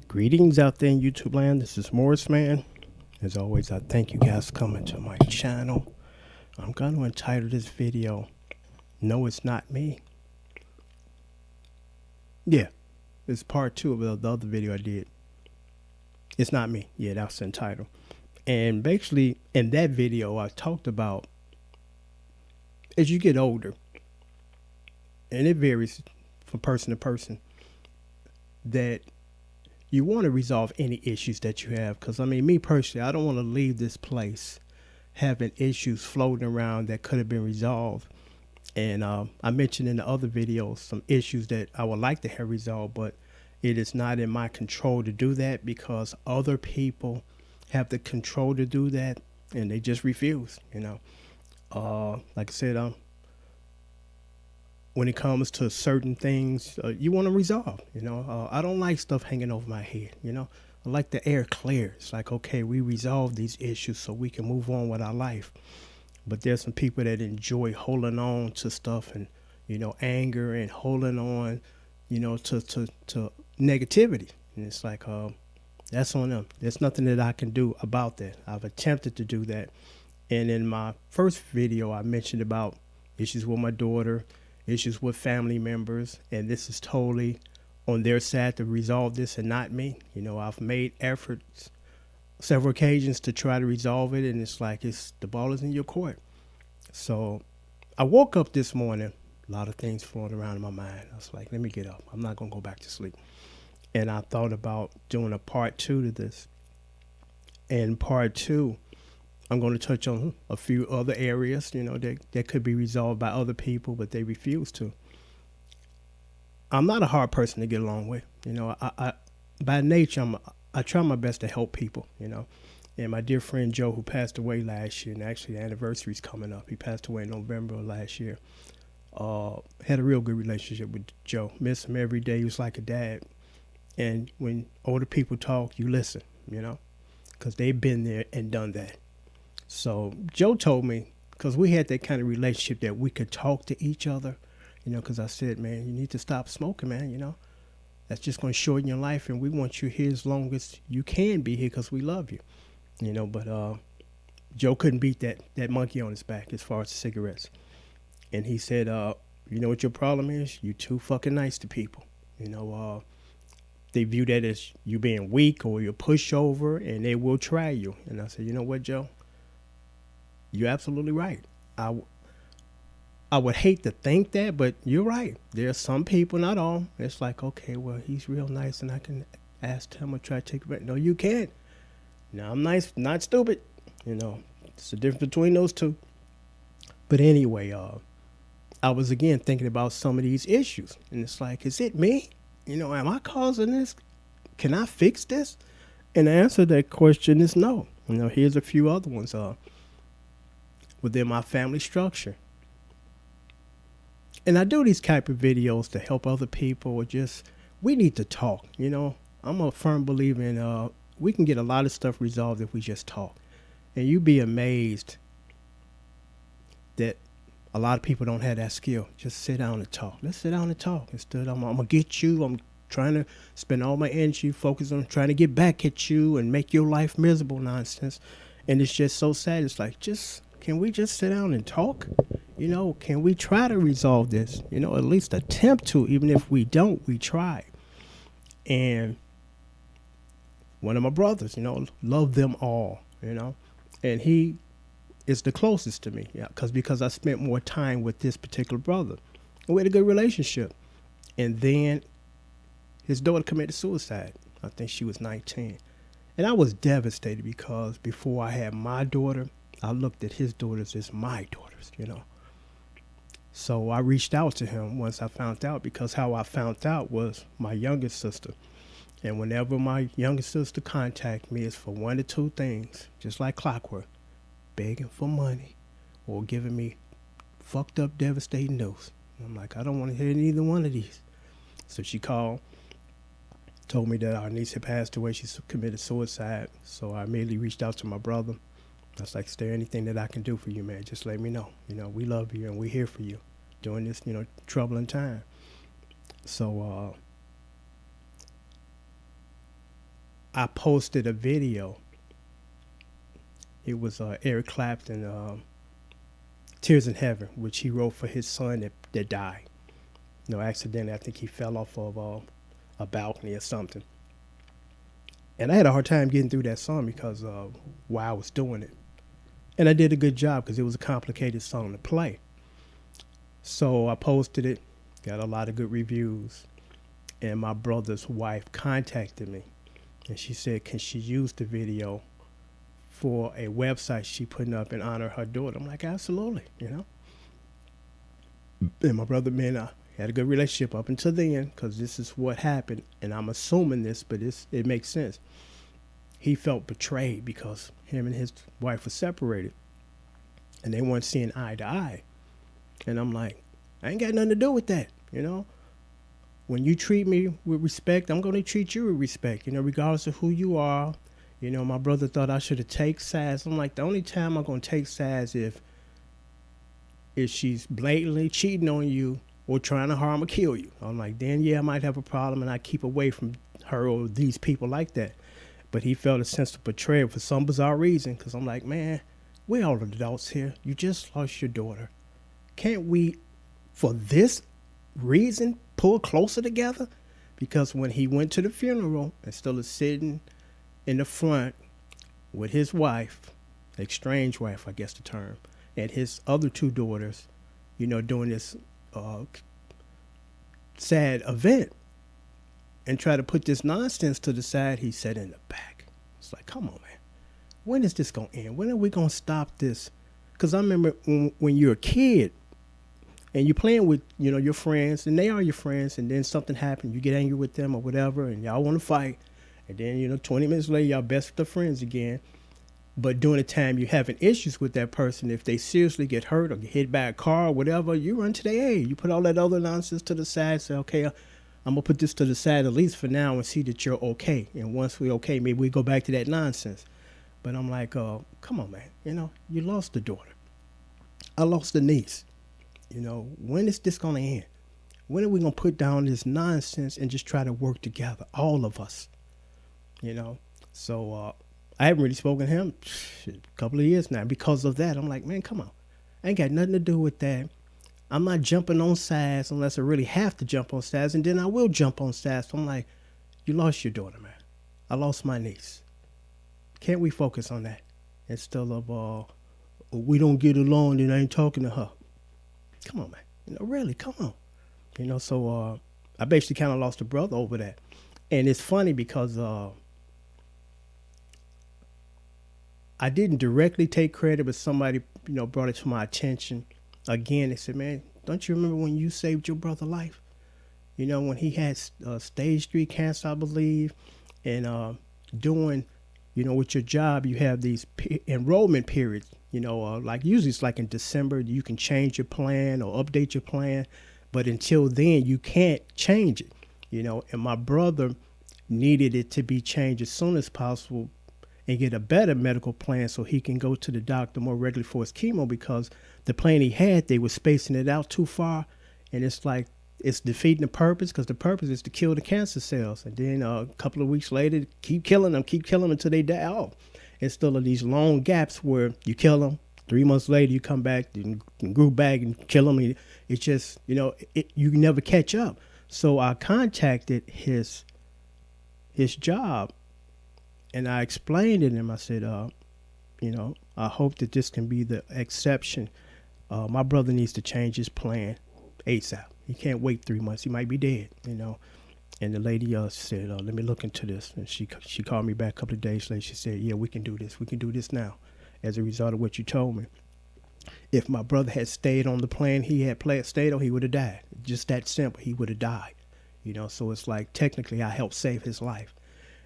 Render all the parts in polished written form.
Greetings out there in YouTube land. This is Morris Man. As always, I thank you guys for coming to my channel. I'm going to entitle this video, No, It's Not Me. Yeah, it's part two of the other video I did. It's Not Me. Yeah, that's the title. And basically, in that video, I talked about as you get older, and it varies from person to person, that you want to resolve any issues that you have. Because, I mean, me personally, I don't want to leave this place having issues floating around that could have been resolved. And I mentioned in the other videos some issues that I would like to have resolved, but it is not in my control to do that because other people have the control to do that and they just refuse, you know. Like I said, when it comes to certain things, you want to resolve, you know. I don't like stuff hanging over my head, you know. I like the air clear. It's like, okay, we resolve these issues so we can move on with our life. But there's some people that enjoy holding on to stuff and, you know, anger and holding on, you know, to negativity. And it's like, that's on them. There's nothing that I can do about that. I've attempted to do that. And in my first video, I mentioned about issues with my daughter, issues with family members, and this is totally on their side to resolve this and not me. You know, I've made efforts several occasions to try to resolve it, and it's like the ball is in your court. So I woke up this morning, a lot of things floating around in my mind. I was like, let me get up. I'm not going to go back to sleep. And I thought about doing a part two to this. And part two, I'm going to touch on a few other areas, you know, that could be resolved by other people, but they refuse to. I'm not a hard person to get along with. You know, I by nature, I try my best to help people, you know. And my dear friend Joe, who passed away last year, and actually the anniversary's coming up. He passed away in November of last year. Had a real good relationship with Joe. Miss him every day. He was like a dad. And when older people talk, you listen, you know, because they've been there and done that. So Joe told me, because we had that kind of relationship that we could talk to each other, you know, because I said, man, you need to stop smoking, man, you know. That's just going to shorten your life, and we want you here as long as you can be here because we love you, you know. But Joe couldn't beat that monkey on his back as far as cigarettes. And he said, you know what your problem is? You're too fucking nice to people. You know, they view that as you being weak or you're pushover, and they will try you. And I said, you know what, Joe? You're absolutely right. I would hate to think that, but you're right. There are some people, not all. It's like, okay, well, he's real nice, and I can ask him or try to take it back. No, you can't. Now, I'm nice, not stupid. You know, it's the difference between those two. But anyway, I was again thinking about some of these issues, and it's like, is it me? You know, am I causing this? Can I fix this? And the answer to that question is no. You know, here's a few other ones. Within my family structure. And I do these type of videos to help other people, or just, we need to talk, you know. I'm a firm believer in we can get a lot of stuff resolved if we just talk. And you'd be amazed that a lot of people don't have that skill. Just sit down and talk. Let's sit down and talk. Instead, I'm going to get you. I'm trying to spend all my energy focused on trying to get back at you and make your life miserable nonsense. And it's just so sad. It's like, can we just sit down and talk? You know, can we try to resolve this? You know, at least attempt to. Even if we don't, we try. And one of my brothers, you know, love them all, you know. And he is the closest to me, yeah, because I spent more time with this particular brother. And we had a good relationship. And then his daughter committed suicide. I think she was 19. And I was devastated because before I had my daughter, I looked at his daughters as my daughters, you know. So I reached out to him once I found out, because how I found out was my youngest sister. And whenever my youngest sister contacts me, it's for one or two things, just like clockwork, begging for money or giving me fucked up, devastating news. And I'm like, I don't want to hear neither one of these. So she called, told me that our niece had passed away. She committed suicide. So I immediately reached out to my brother. I was like, is there anything that I can do for you, man? Just let me know. You know, we love you and we're here for you during this, you know, troubling time. So I posted a video. It was Eric Clapton, Tears in Heaven, which he wrote for his son that died. Accidentally. I think he fell off of a balcony or something. And I had a hard time getting through that song because while I was doing it. And I did a good job because it was a complicated song to play. So I posted it, got a lot of good reviews. And my brother's wife contacted me. And she said, can she use the video for a website she putting up in honor of her daughter? I'm like, absolutely, And my brother, man, I had a good relationship up until then because this is what happened. And I'm assuming this, but it makes sense. He felt betrayed because him and his wife were separated. And they weren't seeing eye to eye. And I'm like, I ain't got nothing to do with that, When you treat me with respect, I'm going to treat you with respect, regardless of who you are. My brother thought I should have taken sides. I'm like, the only time I'm going to take sides if she's blatantly cheating on you or trying to harm or kill you. I'm like, then yeah, I might have a problem and I keep away from her or these people like that. But he felt a sense of betrayal for some bizarre reason because I'm like, man, we're all adults here. You just lost your daughter. Can't we, for this reason, pull closer together? Because when he went to the funeral, instead of sitting in the front with his wife, estranged wife, I guess the term, and his other two daughters, doing this sad event and try to put this nonsense to the side, he sat in the back. It's like, come on, man. When is this going to end? When are we going to stop this? Because I remember when you're a kid and you're playing with, your friends, and they are your friends, and then something happened, you get angry with them or whatever, and y'all want to fight. And then, 20 minutes later, y'all best of friends again. But during the time you're having issues with that person, if they seriously get hurt or get hit by a car or whatever, you run to their aid. You put all that other nonsense to the side, say, okay, I'm going to put this to the side at least for now and see that you're okay. And once we're okay, maybe we go back to that nonsense. But I'm like, come on, man. You lost the daughter. I lost the niece. When is this going to end? When are we going to put down this nonsense and just try to work together, all of us? So I haven't really spoken to him a couple of years now because of that. I'm like, man, come on. I ain't got nothing to do with that. I'm not jumping on sides unless I really have to jump on sides, and then I will jump on sides. So I'm like, you lost your daughter, man. I lost my niece. Can't we focus on that instead of we don't get along and I ain't talking to her? Come on, man. Really, come on. So I basically kind of lost a brother over that. And it's funny because I didn't directly take credit, but somebody, brought it to my attention. Again, they said, man, don't you remember when you saved your brother's life? When he had stage 3 cancer, I believe, and doing, with your job, you have these enrollment periods, like usually it's like in December, you can change your plan or update your plan. But until then, you can't change it, and my brother needed it to be changed as soon as possible and get a better medical plan so he can go to the doctor more regularly for his chemo, because the plan he had, they were spacing it out too far. And it's like, it's defeating the purpose, because the purpose is to kill the cancer cells. And then a couple of weeks later, keep killing them until they die off. Instead of these long gaps where you kill them, 3 months later you come back and grew back and kill them. It's just, you never catch up. So I contacted his job, and I explained to him, I said, I hope that this can be the exception. My brother needs to change his plan ASAP. He can't wait 3 months. He might be dead, And the lady said, let me look into this. And she called me back a couple of days later. She said, yeah, we can do this. We can do this now as a result of what you told me. If my brother had stayed on the plan he had stayed on, he would have died. Just that simple. He would have died. So it's like, technically I helped save his life.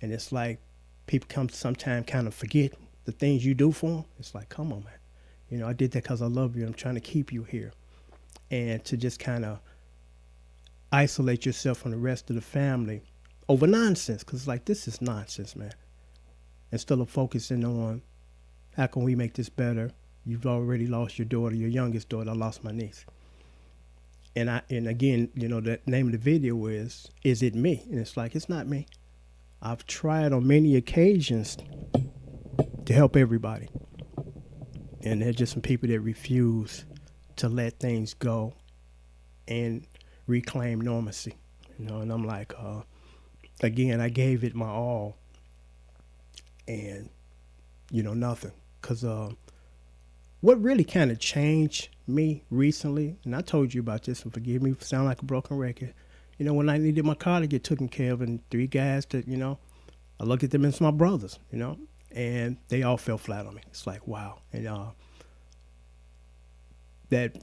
And it's like, people come sometimes kind of forget the things you do for them. It's like, come on, man. I did that because I love you. I'm trying to keep you here. And to just kind of isolate yourself from the rest of the family over nonsense, because it's like, this is nonsense, man. Instead of focusing on how can we make this better. You've already lost your daughter, your youngest daughter. I lost my niece. And again, the name of the video is It Me? And it's like, it's not me. I've tried on many occasions to help everybody. And there's just some people that refuse to let things go and reclaim normalcy. And I'm like, again, I gave it my all, and nothing. Cause what really kind of changed me recently, and I told you about this, and forgive me for sounding like a broken record. When I needed my car to get taken care of, and three guys that I looked at them as my brothers, and they all fell flat on me. It's like, wow. And that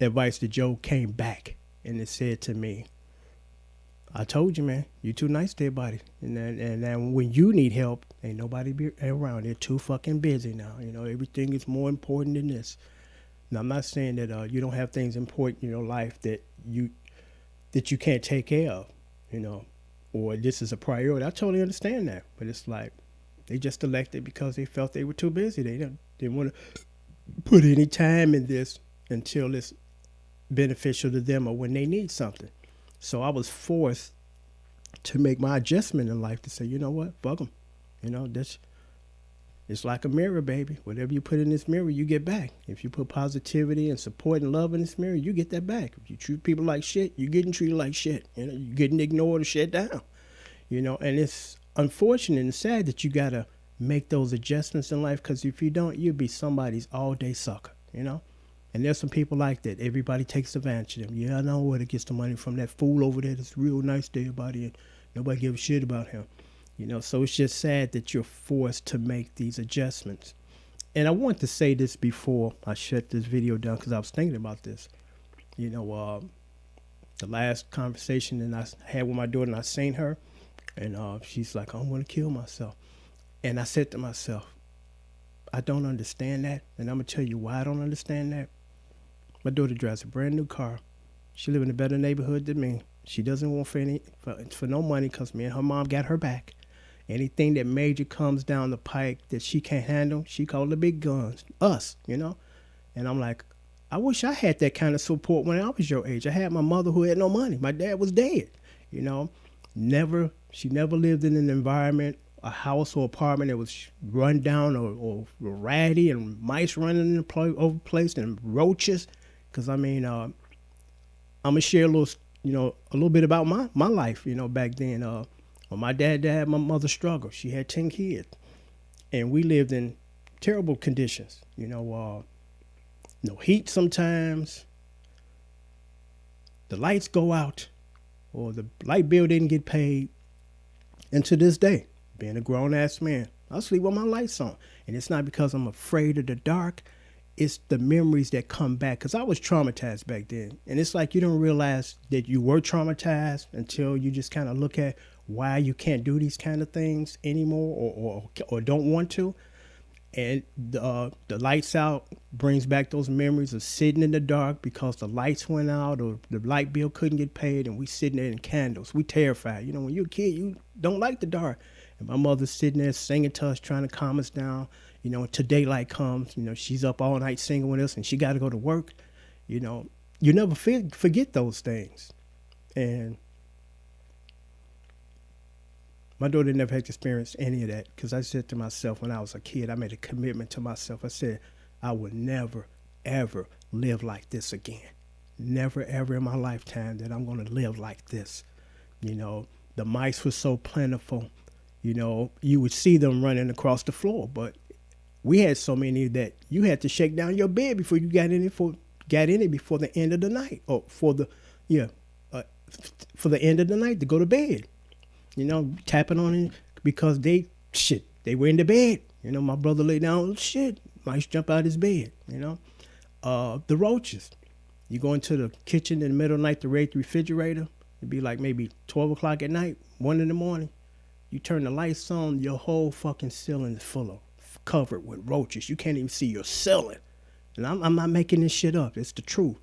advice that Joe came back and it said to me, I told you, man, you too nice to everybody. And then when you need help, ain't nobody be around. They're too fucking busy now. Everything is more important than this. Now, I'm not saying that you don't have things important in your life that you can't take care of, or this is a priority. I totally understand that. But it's like they just elected because they felt they were too busy. They didn't want to put any time in this until it's beneficial to them or when they need something. So I was forced to make my adjustment in life to say, you know what, fuck them. It's like a mirror, baby. Whatever you put in this mirror, you get back. If you put positivity and support and love in this mirror, you get that back. If you treat people like shit, you're getting treated like shit. You're getting ignored or shut down. And it's unfortunate and sad that you got to make those adjustments in life, because if you don't, you'll be somebody's all-day sucker, And there's some people like that. Everybody takes advantage of them. Yeah, I know where to get the money from. That fool over there that's real nice to everybody, and nobody gives a shit about him. So it's just sad that you're forced to make these adjustments. And I want to say this before I shut this video down, because I was thinking about this. The last conversation that I had with my daughter, and I seen her, and she's like, I want to kill myself. And I said to myself, I don't understand that, and I'm going to tell you why I don't understand that. My daughter drives a brand new car. She lives in a better neighborhood than me. She doesn't want for no money, because me and her mom got her back. Anything that major comes down the pike that she can't handle, she called the big guns, us, And I'm like, I wish I had that kind of support when I was your age. I had my mother who had no money. My dad was dead, She never lived in an environment, a house or apartment that was run down or ratty and mice running in the place and roaches. Because I'm gonna share a little bit about my life, back then. When my dad died, my mother struggled. She had 10 kids, and we lived in terrible conditions. No heat sometimes. The lights go out, or the light bill didn't get paid. And to this day, being a grown-ass man, I sleep with my lights on. And it's not because I'm afraid of the dark. It's the memories that come back. Because I was traumatized back then. And it's like you don't realize that you were traumatized until you just kind of look at why you can't do these kind of things anymore, or don't want to. And the lights out brings back those memories of sitting in the dark because the lights went out or the light bill couldn't get paid, and we sitting there in candles. We terrified. When you're a kid, you don't like the dark. And my mother's sitting there singing to us, trying to calm us down. Till daylight comes, she's up all night singing with us, and she got to go to work. You never forget those things. And my daughter never had to experience any of that, because I said to myself when I was a kid, I made a commitment to myself. I said, I would never, ever live like this again. Never, ever in my lifetime that I'm going to live like this. The mice were so plentiful. You would see them running across the floor, but we had so many that you had to shake down your bed before you got in it before the end of the night, or for the end of the night to go to bed. Tapping on it because they were in the bed. My brother lay down, mice jump out his bed. The roaches. You go into the kitchen in the middle of the night to raid the refrigerator. It'd be like maybe 12 o'clock at night, 1 in the morning. You turn the lights on, your whole fucking ceiling is covered with roaches. You can't even see your ceiling. And I'm not making this shit up. It's the truth.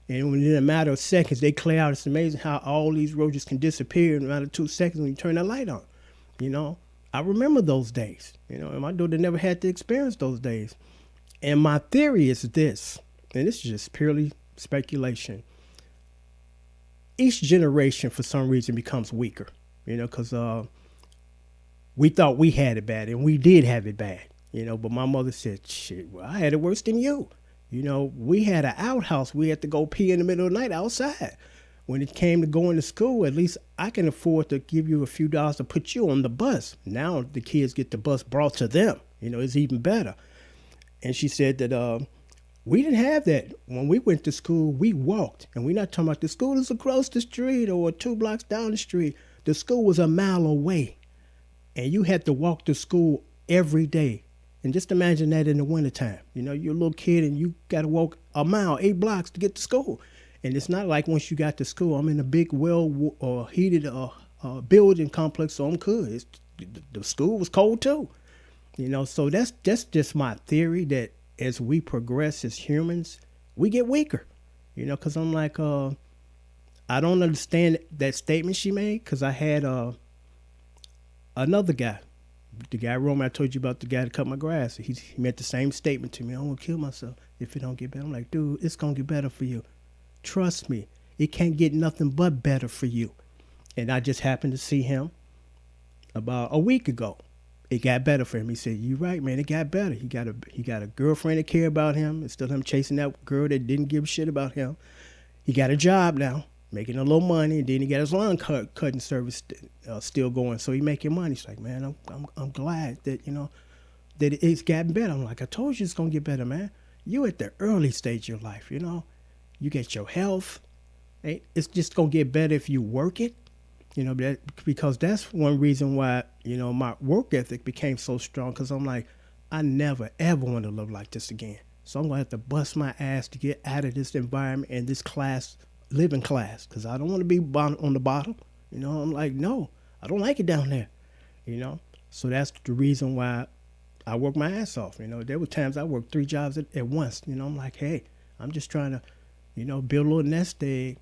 And within a matter of seconds, they clear out. It's amazing how all these roaches can disappear in a matter of 2 seconds when you turn the light on. I remember those days. And my daughter never had to experience those days. And my theory is this, and this is just purely speculation. Each generation, for some reason, becomes weaker. because we thought we had it bad, and we did have it bad, but my mother said, shit, well, I had it worse than you. We had an outhouse. We had to go pee in the middle of the night outside. When it came to going to school, at least I can afford to give you a few dollars to put you on the bus. Now the kids get the bus brought to them. It's even better. And she said that we didn't have that. When we went to school, we walked. And we're not talking about the school is across the street or 2 blocks down the street. The school was a mile away. And you had to walk to school every day. And just imagine that in the wintertime. You're a little kid and you got to walk a mile, 8 blocks to get to school. And it's not like once you got to school, I'm in a big, heated building complex, so I'm good. The school was cold too. So that's just my theory that as we progress as humans, we get weaker. Because I'm like, I don't understand that statement she made, because I had another guy. The guy, Roman, I told you about, the guy that cut my grass. He made the same statement to me. I'm going to kill myself if it don't get better. I'm like, dude, it's going to get better for you. Trust me, it can't get nothing but better for you. And I just happened to see him about a week ago. It got better for him. He said, "You right, man. It got better. He got a girlfriend that cared about him. It's still him chasing that girl that didn't give a shit about him. He got a job now, making a little money, and then he got his lawn cutting service still going. So he making money. He's like, man, I'm glad that that it's gotten better. I'm like, I told you it's gonna get better, man. You at the early stage of your life, You get your health. It's just going to get better if you work it, because that's one reason why, my work ethic became so strong, because I'm like, I never, ever want to live like this again. So I'm going to have to bust my ass to get out of this environment and this living class, because I don't want to be on the bottom. I'm like, no, I don't like it down there, So that's the reason why I work my ass off. There were times I worked 3 jobs at once. I'm like, hey, I'm just trying to build a little nest egg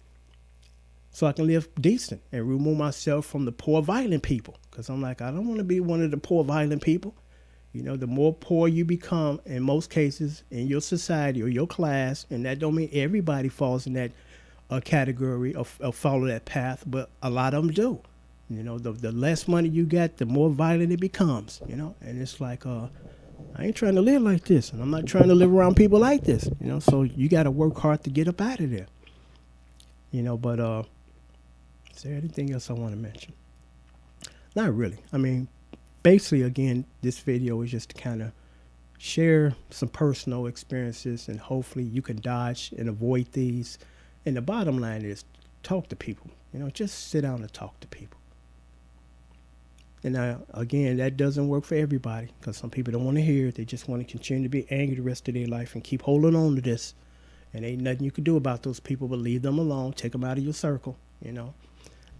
so I can live decent and remove myself from the poor, violent people. Because I'm like, I don't want to be one of the poor, violent people. The more poor you become, in most cases, in your society or your class, and that don't mean everybody falls in that category or follow that path, but a lot of them do. The less money you get, the more violent it becomes, And it's like, I ain't trying to live like this, and I'm not trying to live around people like this, So you got to work hard to get up out of there, But is there anything else I want to mention? Not really. I mean, basically, again, this video is just to kind of share some personal experiences, and hopefully you can dodge and avoid these. And the bottom line is talk to people. Just sit down and talk to people. And again, that doesn't work for everybody, because some people don't want to hear it. They just want to continue to be angry the rest of their life and keep holding on to this. And ain't nothing you can do about those people but leave them alone, take them out of your circle,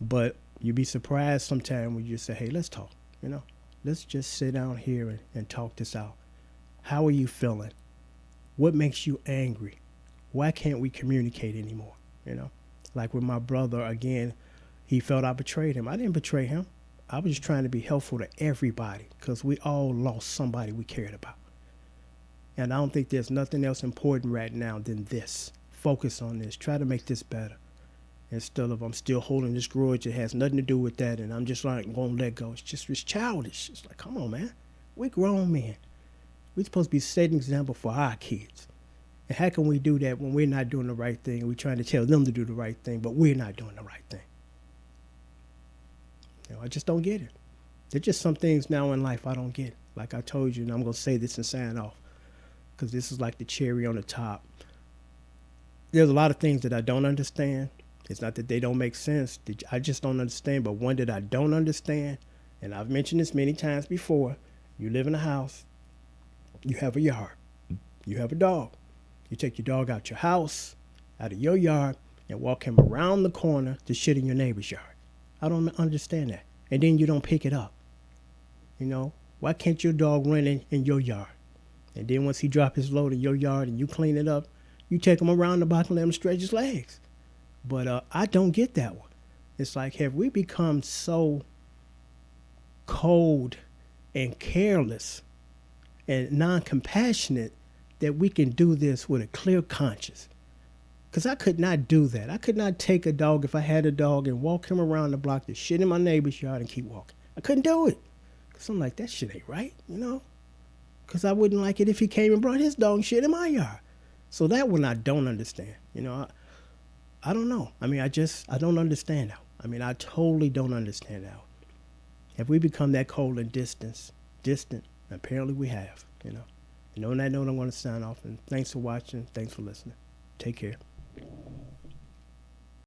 But you'd be surprised sometime when you just say, hey, let's talk, Let's just sit down here and talk this out. How are you feeling? What makes you angry? Why can't we communicate anymore? Like with my brother, again, he felt I betrayed him. I didn't betray him. I was just trying to be helpful to everybody, because we all lost somebody we cared about. And I don't think there's nothing else important right now than this. Focus on this. Try to make this better. Instead of I'm still holding this grudge that has nothing to do with that, and I'm just like going to let go. It's childish. It's like, come on, man. We're grown men. We're supposed to be setting an example for our kids. And how can we do that when we're not doing the right thing, and we're trying to tell them to do the right thing, but we're not doing the right thing? I just don't get it. There's just some things now in life I don't get. Like I told you, and I'm going to say this and sign off, because this is like the cherry on the top. There's a lot of things that I don't understand. It's not that they don't make sense. I just don't understand. But one that I don't understand, and I've mentioned this many times before, you live in a house, you have a yard, you have a dog. You take your dog out your house, out of your yard, and walk him around the corner to shit in your neighbor's yard. I don't understand that. And then you don't pick it up. Why can't your dog run in your yard? And then once he drop his load in your yard and you clean it up, you take him around the block and let him stretch his legs. But I don't get that one. It's like, have we become so cold and careless and non-compassionate that we can do this with a clear conscience? Because I could not do that. I could not take a dog, if I had a dog, and walk him around the block to shit in my neighbor's yard and keep walking. I couldn't do it. Because I'm like, that shit ain't right, you know? Because I wouldn't like it if he came and brought his dog and shit in my yard. So that one I don't understand. You know, I don't know. I mean, I don't understand now. I mean, I totally don't understand now. Have we become that cold and distant? Apparently we have, you know. And on that note, I'm going to sign off. And thanks for watching. Thanks for listening. Take care.